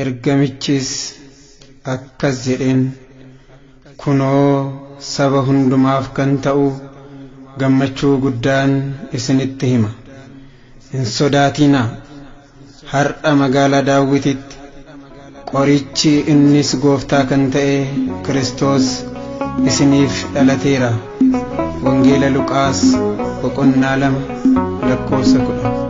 ergamichis akkas jedheen kunoo saba hundumaaf kan ta'u gammachuu guddaan isinitti hima hin sodaatinaa har'a magaalaa Daawititti qorichi innis gooftaa kan ta'e Kiristoos isiniif dhalateera. Wangeela Luqaas boqonnaa 2 lakkoofsa 10.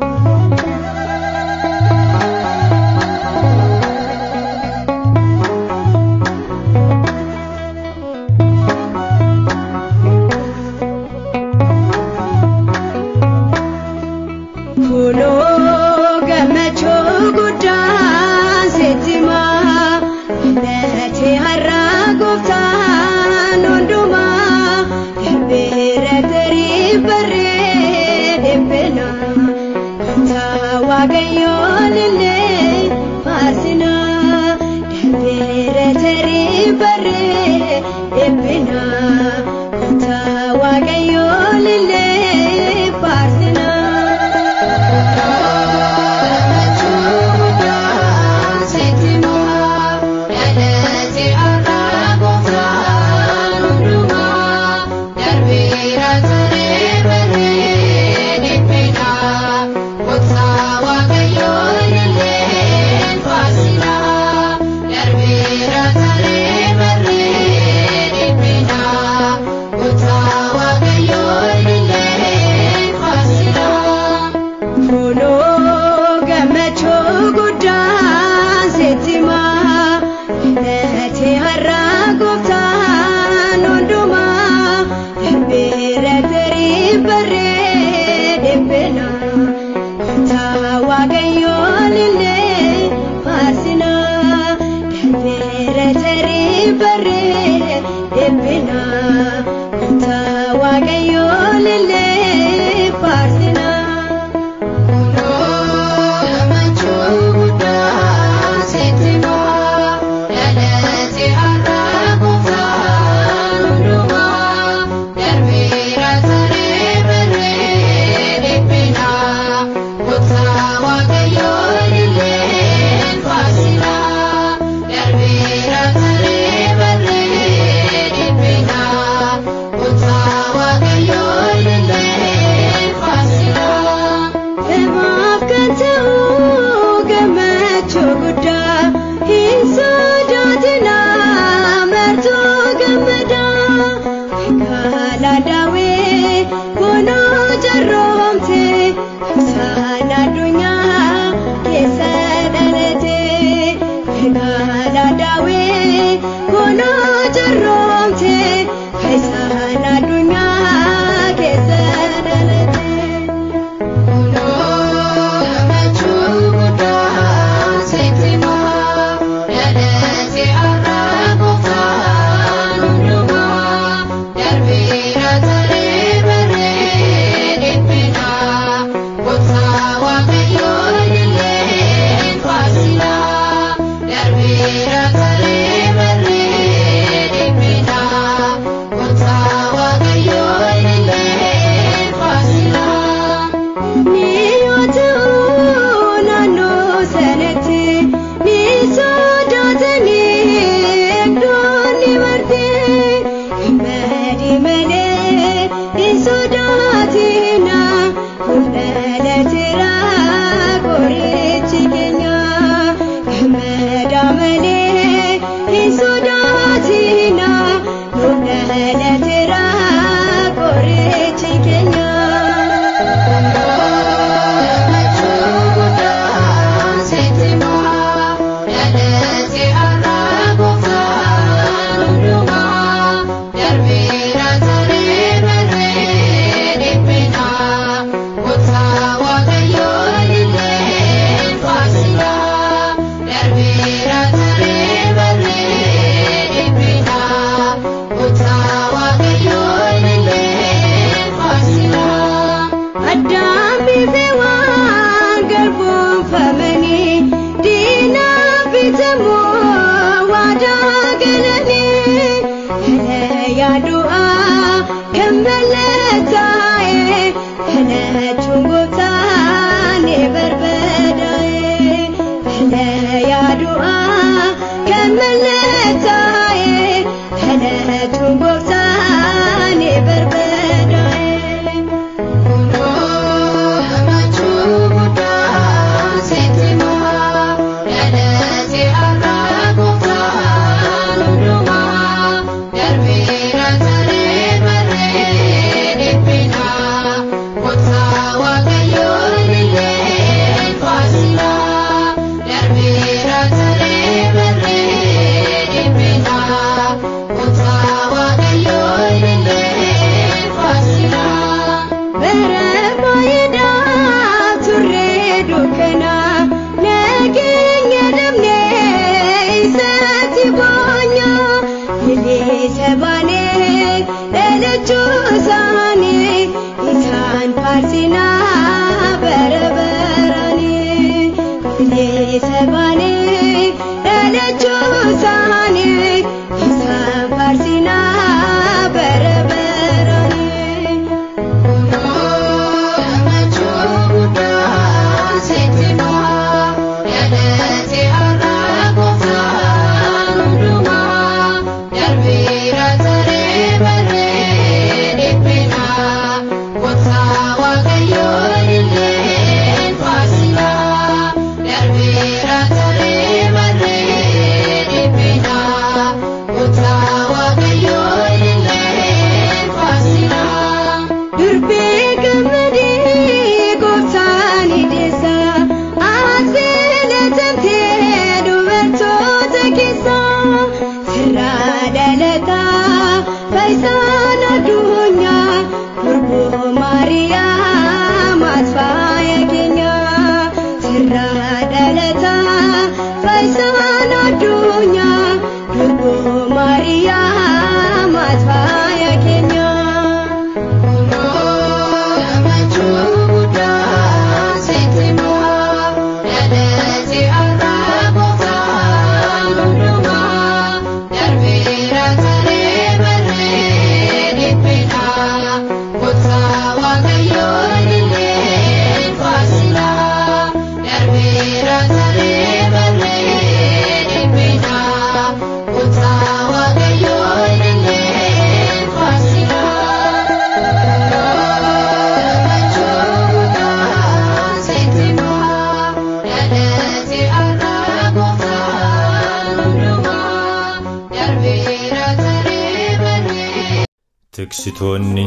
Tiksitoonni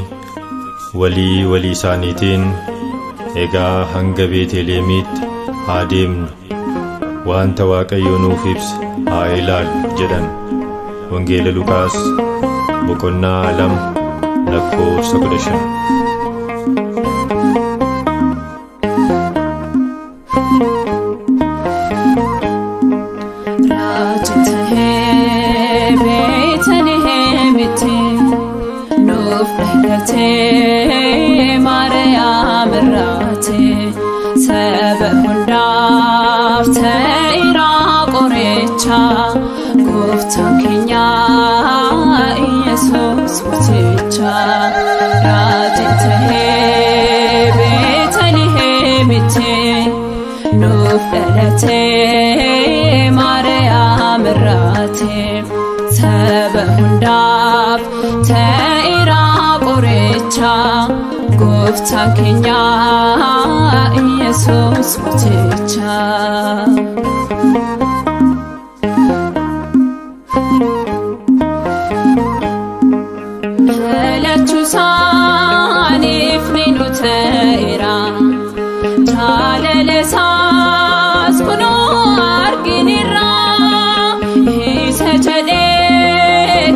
walii isaaniitiin egaa hanga Beetlihemiitti haa deemnu wanta Waaqayyo nuuf ibse haa ilaallu jedhan. Wangeela Luqaas boqonnaa 2 lakkoofsa 15. Maryam rate sabahundaf ta'ira qorecha goftan kenya Yesus moticha rate Beetlehem te nuf dalate Maryam rate sabahundaf ta'ira qorecha goftan kenya Yesus moticha Lechu sanif minutera talele sas kuno arginira hisajade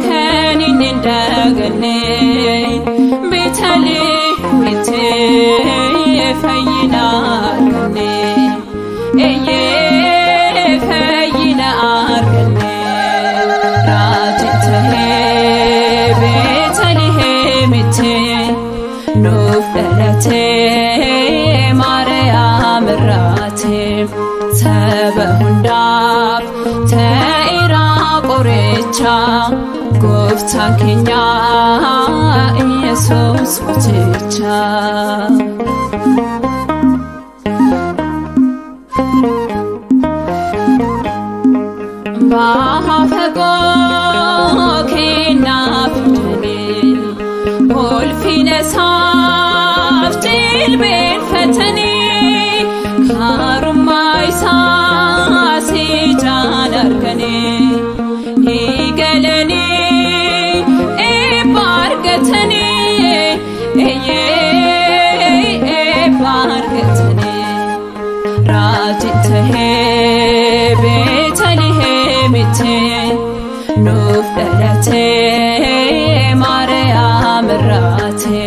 kanin indagane bitali mite fayina argane eye fayina argane rajte Beetlehem te nuf dalate Maryam rate sabahundaf ta'ira qorecha goftan kenya Yesus moticha bahafego kena fitne polfine saftil ben fatani karumai si janarkane higalani e bargatani e bargatani rajte Beetlehem te nuf dalate Maryam rate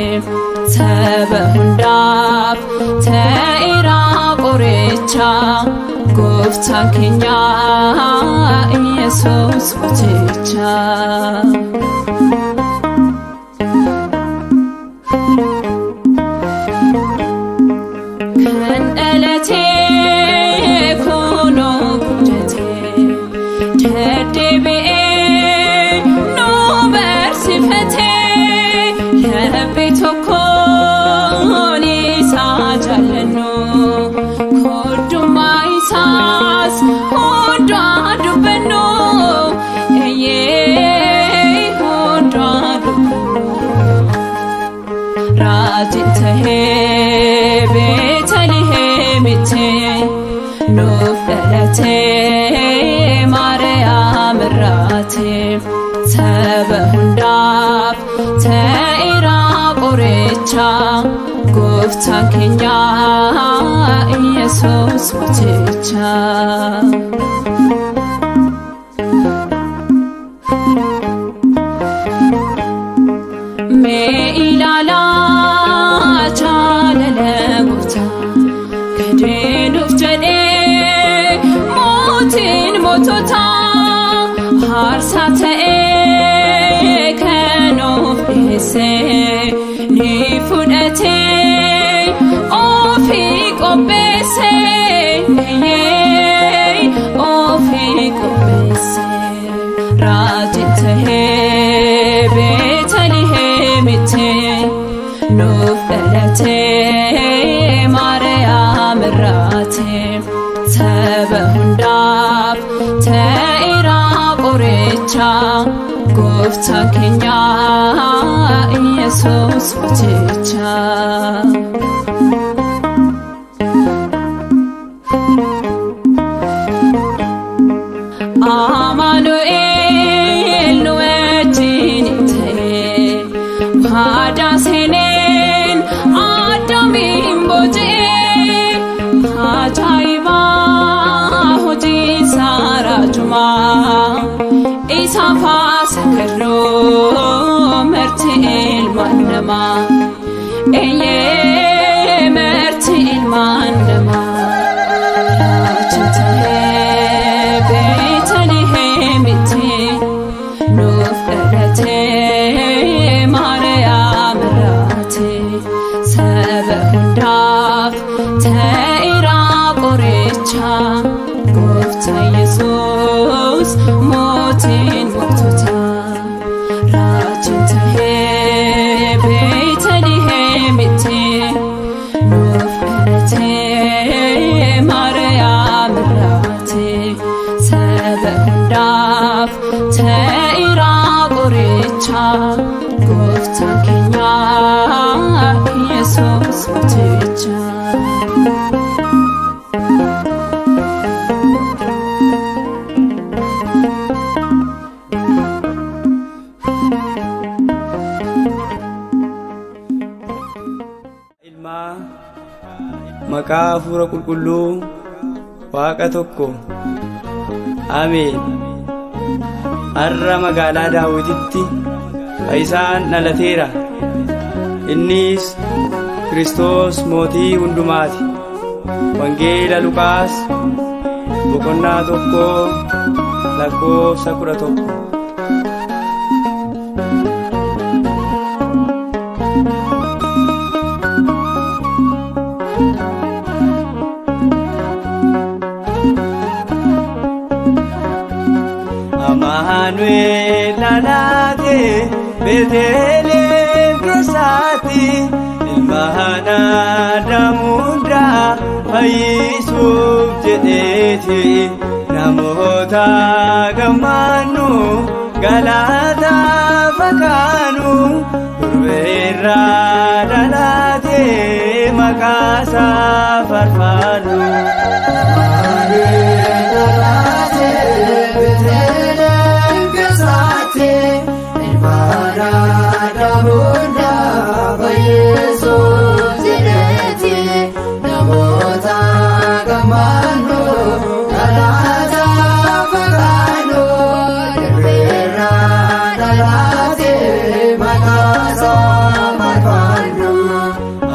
sabahundaf ta'ira qorecha goftan kenya Yesus moticha kan dalate kuno ቤተልሔም ኑፍ ደለቴ ማርያም ራቴ ተበሁንዳፍ ተኢራ ቆሬቻ ጎፍታን ኬኛ ኢየሱስ ሞቴቻ ሜኢላላ ቻለለ ጎፍታ ከዴኑፍ ጀኔ ሞቲን ሞቶታ ሃርሳተኤ ከኑፍ ዴሴ ኒፉደቴ ኦፊ ቆቤሴ ኦፊ ቆቤሴ ራጅንተሄ ቤተልሔም ኑፍ ደለቴ ማርያም ራቴ ተበሁንዳፍ ተኢራ ቆሬቻ ጎፍታን ኬኛ ኢየሱስ ሞቴቻ አማኑኤል ኑወጂን ሃዳሴኔን አዳሚን ቦጄ አጃይባ ሆጂ ሳራጁማ ኢሳፋ ሰከሮ መርቲኤል ማነማ ኤዬ መርቲኤል ማነማ ራጅንተሄ ቤተልሔም ኑፍ ደለቴ ማርያም ራቴ ተበሁንዳፍ ተኢራ ቆሬቻ ጎፍታ ኢየሱስ ሞቴን ሞቶታ ራጅንተሄ ቤተልሔም ኑፍ ደለቴ ማርያም ራቴ ተበሁንዳፍ ተኢራ ቆሬቻ ጎፍታን ኬኛ ኢየሱስ ሞቴቻ ilma maqaa hafuura qulqulluu waaqa tokko ameen. har'a magaalaa daawititti fayyisaan dhalateera. innis Kiristoos mootii hundumaati. wangeela Luqaas boqonnaa 1:11. Amanuel nanate Bethlem kesati ilmahana damunda fayyisuuf jedheeti namoota gammaannu galata fakkaannu durbeerraa dhalate maqaasaa faarfannu.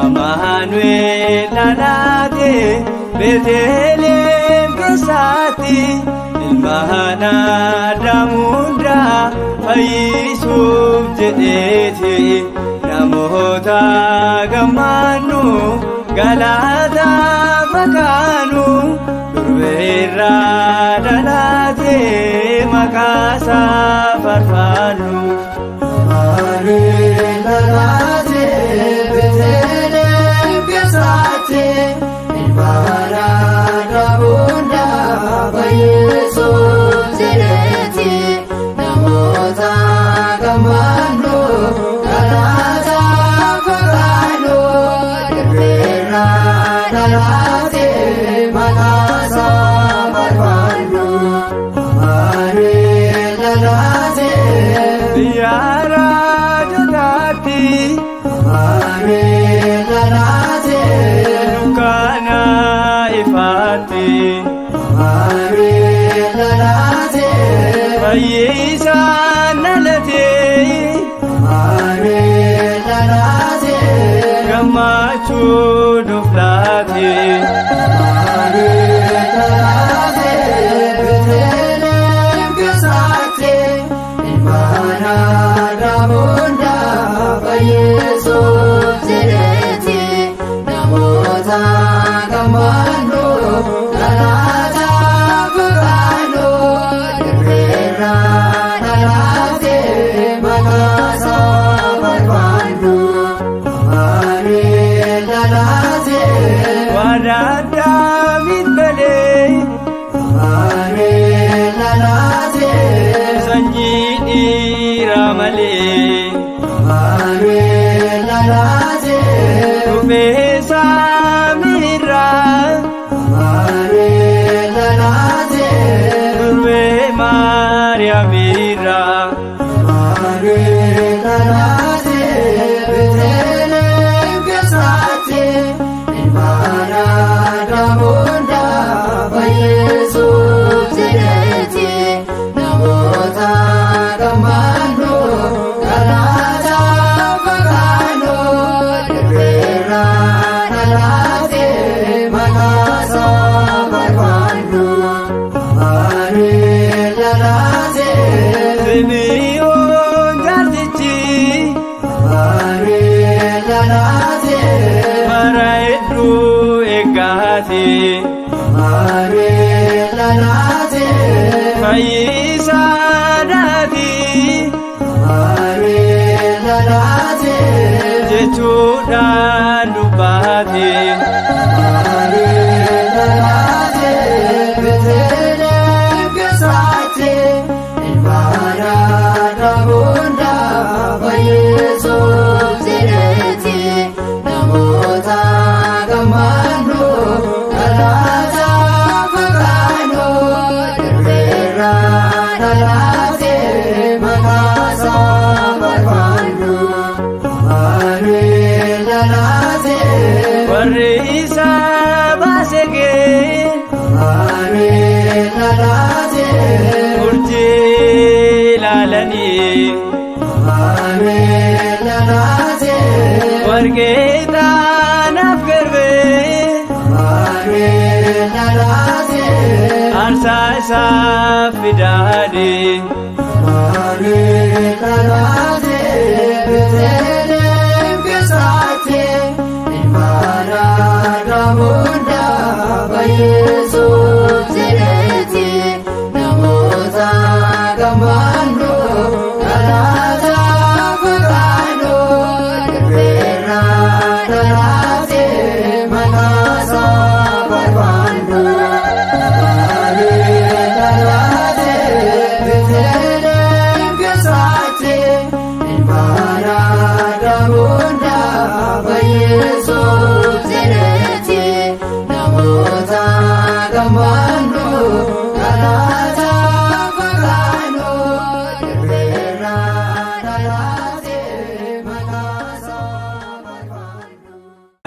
Amanuel nanate Bethlem kesati ilmahana damunda fayyisuuf jedheeti namoota gammaannu galata fakkaannu durbeerraa dhalate maqaasaa faarfannu. Amanuel nanate Bethlem kesati ilmahana damunda fayyisuuf jedheeti namoota gammaannu galata fakkaannu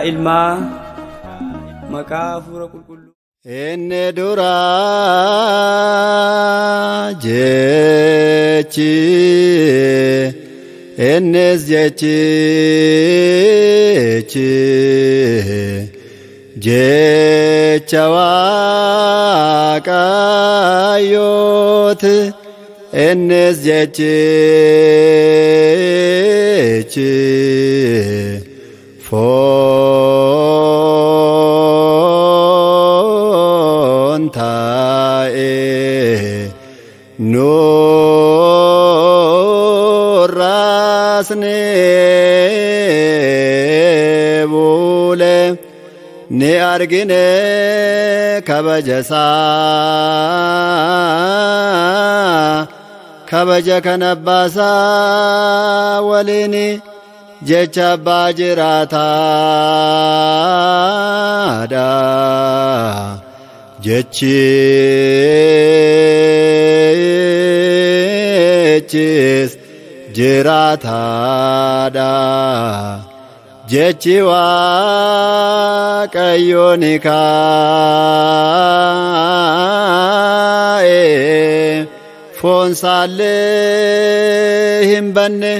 ilmaa maqaa hafuura qulqulluu enne duraa jechi ennes jechichi jecha Waaqayyoot ennes jechichi fontae nurrasne bule ne argine kabajasa kabaja kanabasa walini jecha baajiraataadha jechichis jiraataadha jechi Waaqayyoon foon saallee hin banne.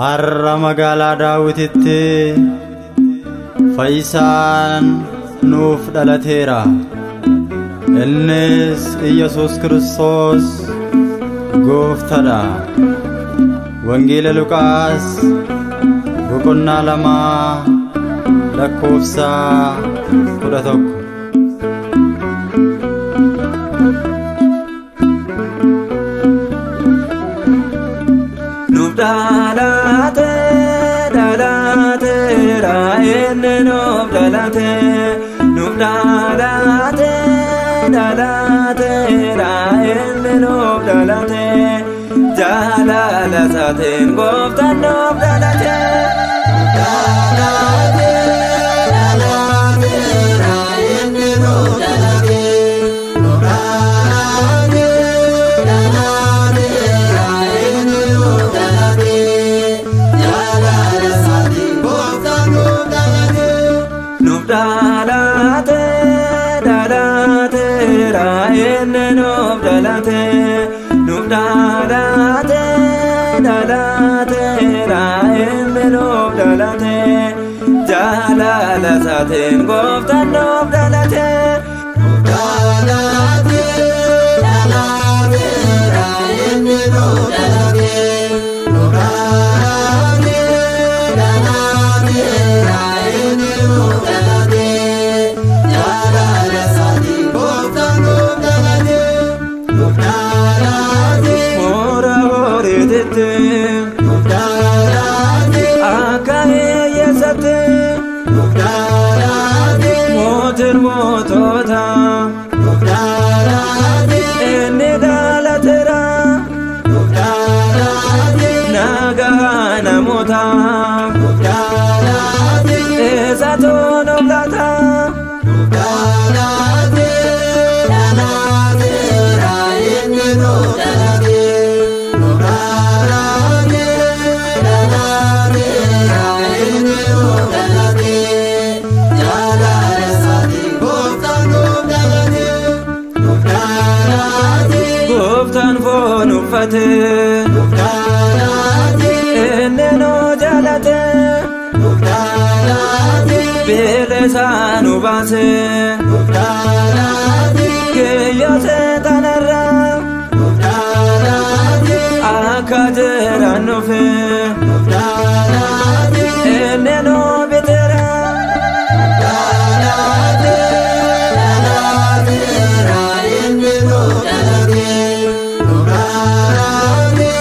har'a magaalaa Daawititti fayyisaan nuuf dhalateera. Innis Iyesuus Kiristoos Gooftadha. Wangeela Luqaas boqonnaa 2 lakkoofsa 11. Nuuf dhalate inni nuuf dhalate. Nuuf dhalate inni nuuf dhalate. Jaalala isaatiin Gooftaan nuuf dhalate. inni nuuf dhalate. Nuuf dhalate inni nuuf dhalate. Jaalala isaatiin Gooftaan nuuf dhalate. Nuuf dhalate inni nuuf dhalate. Nuuf dhalate inni nuuf dhalate. Jaalala isaatiin Gooftaan nuuf dhalate. Nuuf dhalate inni nuuf dhalate. Nuuf dhalate inni nuuf dhalate. Jaalala isaatiin Gooftaan nuuf dhalate. Nuuf dhalate. Moora horiititti Nuuf dhalate. akka hiyyeessatti Nuuf dhalate. mootiin mootota Nuuf dhalate. inni dhalateera. Nuuf dhalate. Nagaa namoota Nuuf dhalate. eessattu nuuf laata. Nuuf dhalate. inni nuuf dhalate. Nuuf dhalate. inni nuuf dhalate. Jaalala isaatiin Gooftaan nuuf dhalate. Nuuf dhalate. Gooftaan foon uffate Nuuf dhalate. inni nu jaalate. Nuuf dhalate. Beela isaa nu baase Nuuf dhalate. kiyyoo seexanarraa Nuuf dhalate. akka jiraan nufe Nuuf dhalate. inni nu biteera. Nuuf dhalate. inni nuuf dhalate. Nuuf dhalate.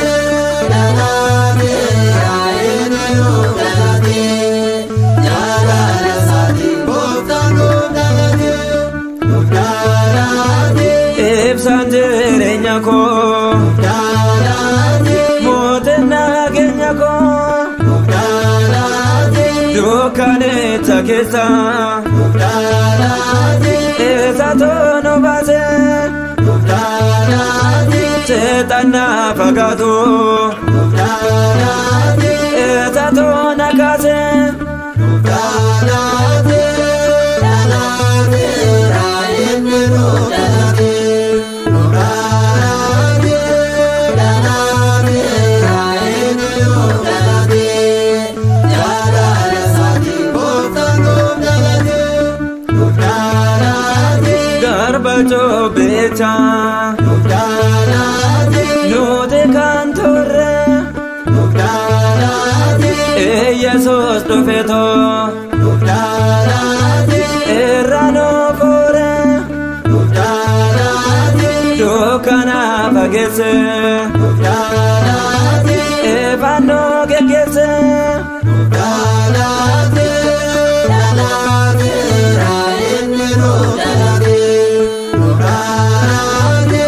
inni nuuf dhalate. Jaalala isaatiin Gooftaan nuuf dhalate. Nuuf dhalate. Ibsaan jireenya koo Nuuf dhalate. mootiin nageenya koo Nuuf dhalate. dukkaneessa keessa Nuuf dhalate. eessattu nu baase. Nuuf dhalate. Seexannaa fagaatu Nuuf dhalate. eessattu na kaase. Nuuf dhalate. inni nuuf dhalate. Nuuf dhalate. inni nuuf dhalate. Jaalala isaatiin Gooftaan nuuf dhalate. Nuuf dhalate. Garba coobecha Nuuf dhalate. nuti kan turre Nuuf dhalate. Iyesuus dhufeeto Nuuf dhalate. irra nu fuure Nuuf dhalate. dukkana fageesse Nuuf dhalate. ifaan nu geggeesse. Nuuf dhalate. inni nuuf dhalate. Nuuf dhalate.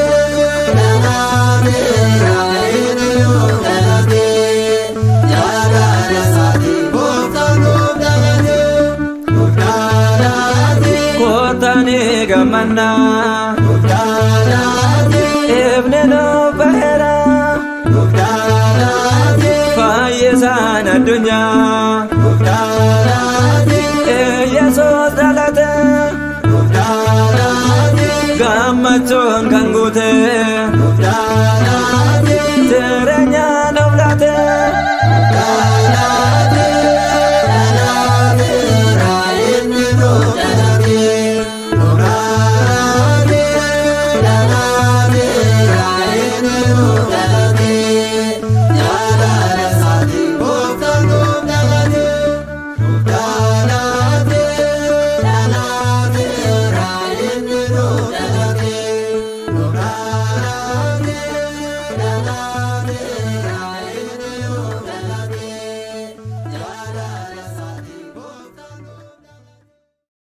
inni nuuf dhalate. Jaalala isaatiin Gooftaan nuuf dhalate. Nuuf dhalate. Kootaani gammannaa Nuuf dhalate. ifni nu baheera. Nuuf dhalate. Fayyisaan addunyaa Nuuf dhalate. Iyesuus dhalate. Nuuf dhalate. gammachuun kan guute Nuuf dhalate.